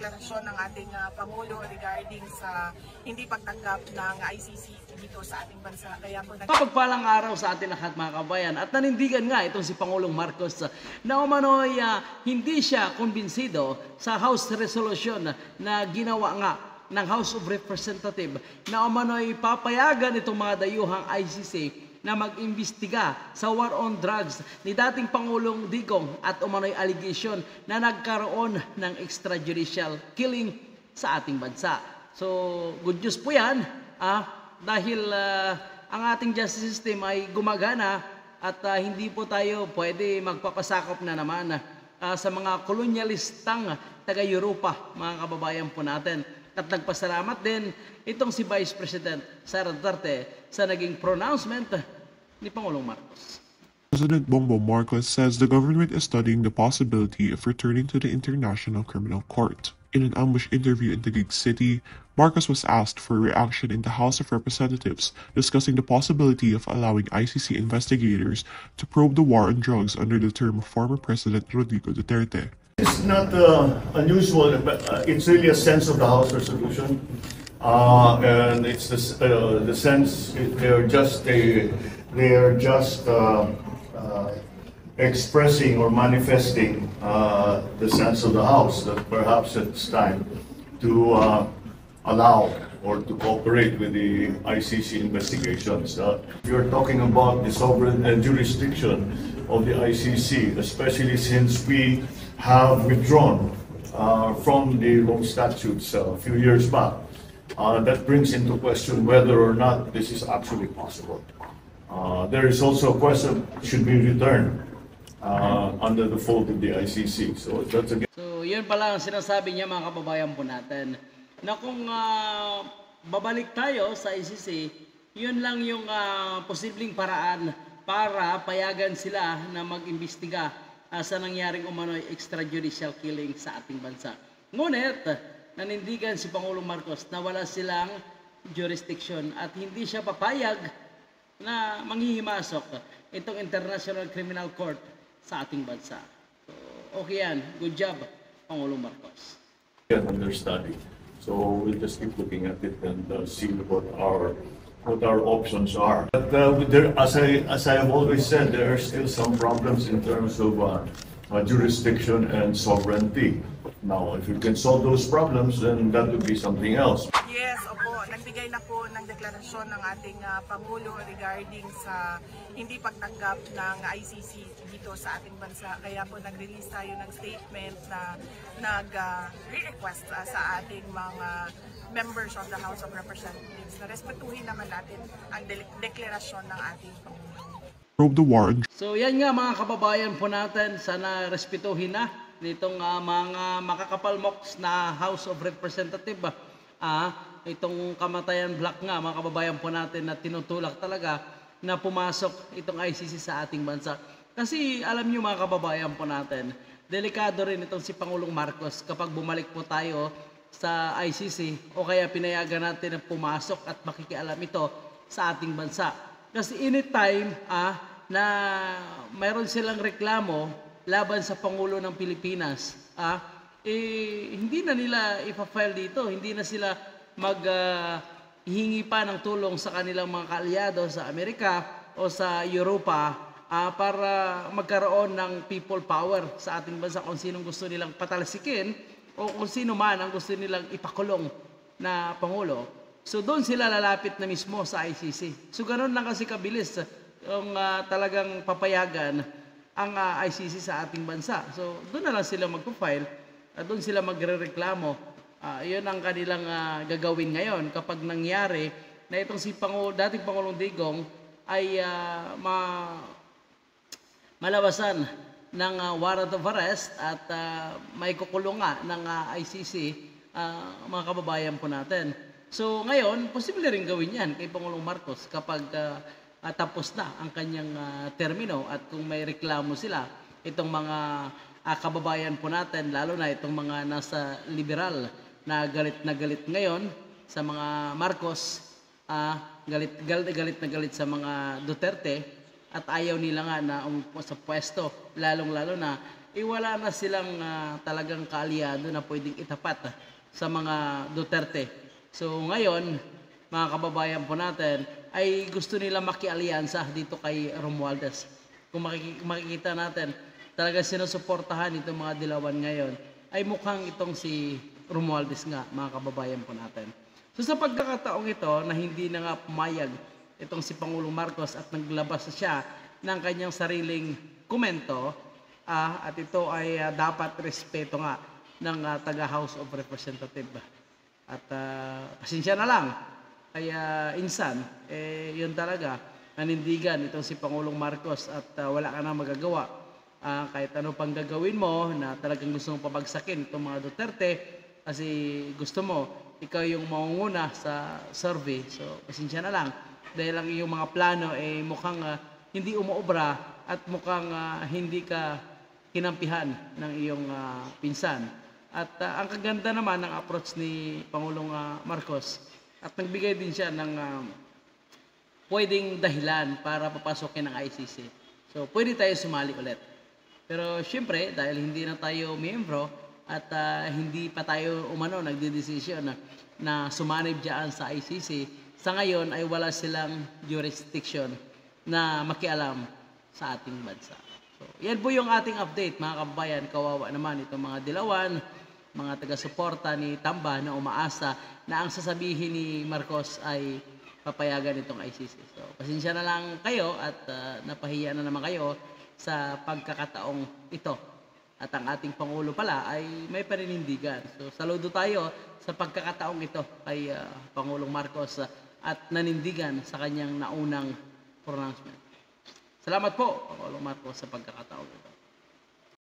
deklarasyon ng ating Pangulo regarding sa hindi pagtanggap ng ICC dito sa ating bansa. Kaya po Mapagpalang araw sa ating lahat mga kabayan, at nanindigan nga itong si Pangulong Marcos na umano'y hindi siya kumbinsido sa House Resolution na ginawa nga ng House of Representatives na umano'y papayagan itong mga dayuhang ICC na mag-imbestiga sa war on drugs ni dating Pangulong Digong at umano'y allegation na nagkaroon ng extrajudicial killing sa ating bansa. So, good news po yan dahil ang ating justice system ay gumagana at hindi po tayo pwede magpapasakop na naman sa mga kolonyalistang taga-Europa, mga kababayan po natin. At nagpasalamat din itong si Vice President Sara Duterte sa naging pronouncement ni Pangulong Marcos. President Bongbong Marcos says the government is studying the possibility of returning to the International Criminal Court. In an ambush interview in Taguig City, Marcos was asked for reaction in the House of Representatives, discussing the possibility of allowing ICC investigators to probe the war on drugs under the term of former President Rodrigo Duterte. It's not unusual, but it's really a sense of the House resolution, and it's the sense they're just expressing or manifesting the sense of the House that perhaps it's time to allow or to cooperate with the ICC investigations. You're talking about the sovereign jurisdiction of the ICC, especially since we have withdrawn from the Rome Statutes a few years back. That brings into question whether or not this is actually possible. There is also a question, should be returned under the fold of the ICC. So that's again. So yun pala ang sinasabi niya mga kababayan po natin, na kung babalik tayo sa ICC, yun lang yung posibleng paraan para payagan sila na mag-imbestiga sa nangyaring umano'y extrajudicial killing sa ating bansa. Ngunit, nanindigan si Pangulong Marcos na wala silang jurisdiction at hindi siya papayag na manghihimasok itong International Criminal Court sa ating bansa. So, okay yan. Good job, Pangulong Marcos. Under study. So we'll just keep looking at it and see what our options are. But as I have always said, there are still some problems in terms of jurisdiction and sovereignty. Now, if we can solve those problems, then that would be something else. yes, opo, nagbigay na po ng deklarasyon ng ating Pangulo regarding sa hindi pagtanggap ng ICC dito sa ating bansa. Kaya po nag-release tayo ng statement na nag-request sa ating mga members of the House of Representatives na respetuhin naman natin ang deklarasyon ng ating Pangulo. So yan nga mga kababayan po natin, sana respetuhin na nitong mga makakapalmoks na House of Representatives. Itong kamatayan black nga mga kababayan po natin na tinutulak talaga na pumasok itong ICC sa ating bansa. Kasi alam nyo mga kababayan po natin, delikado rin itong si Pangulong Marcos kapag bumalik po tayo sa ICC o kaya pinayagan natin na pumasok at makikialam ito sa ating bansa. Kasi anytime na mayroon silang reklamo laban sa Pangulo ng Pilipinas, hindi na nila ipa-file dito, hindi na sila maghihingi pa ng tulong sa kanilang mga kaalyado sa Amerika o sa Europa para magkaroon ng people power sa ating bansa kung sinong gusto nilang patalsikin o kung sino man ang gusto nilang ipakulong na Pangulo. So doon sila lalapit na mismo sa ICC. So ganoon lang kasi kabilis yung talagang papayagan ang ICC sa ating bansa. So doon na lang sila magpo-file at doon sila magrereklamo. Yun ang kanilang gagawin ngayon kapag nangyari na itong si dating Pangulong Digong ay malabasan ng warrant of arrest at may kukulong nga ng ICC, mga kababayan po natin. So ngayon, posible rin gawin yan kay Pangulong Marcos kapag tapos na ang kanyang termino at kung may reklamo sila, itong mga kababayan po natin, lalo na itong mga nasa liberal na galit ngayon sa mga Marcos, galit na galit sa mga Duterte at ayaw nila nga na umupo sa pwesto, lalong-lalo na wala na silang talagang kaalyado na pwedeng itapat sa mga Duterte. So ngayon, mga kababayan po natin, ay gusto nila makialyansa dito kay Romualdez. Kung makikita natin, talaga sinusuportahan itong mga dilawan ngayon, ay mukhang itong si Romualdez nga, mga kababayan po natin. So sa pagkakataong ito na hindi na nga pumayag itong si Pangulong Marcos at naglabas siya ng kanyang sariling komento, at ito ay dapat respeto nga ng taga House of Representatives. At pasensya na lang, kaya insan, yun talaga, nanindigan itong si Pangulong Marcos at wala ka na magagawa. Kahit ano pang gagawin mo na talagang gusto mong pabagsakin itong mga Duterte kasi gusto mo, ikaw yung maunguna sa survey. So, pasensya na lang. Dahil ang iyong mga plano ay mukhang hindi umuobra at mukhang hindi ka kinampihan ng iyong pinsan. At ang kaganda naman ng approach ni Pangulong Marcos at nagbigay din siya ng pwedeng dahilan para papasokin ng ICC. So, pwede tayo sumali ulit. Pero syempre, dahil hindi na tayo miyembro at hindi pa tayo nagdedesisyon na sumanib dyan sa ICC, sa ngayon ay wala silang jurisdiction na makialam sa ating bansa. So, yan po yung ating update, mga kababayan. Kawawa naman itong mga dilawan, mga taga-suporta ni Tamba na umaasa na ang sasabihin ni Marcos ay papayagan itong ICC. So, pasensya na lang kayo at napahiya na naman kayo sa pagkakataong ito. At ang ating Pangulo pala ay may paninindigan. So, saludo tayo sa pagkakataong ito kay Pangulong Marcos at nanindigan sa kanyang naunang pronouncement. Salamat po, Pangulong Marcos, sa pagkakataong ito.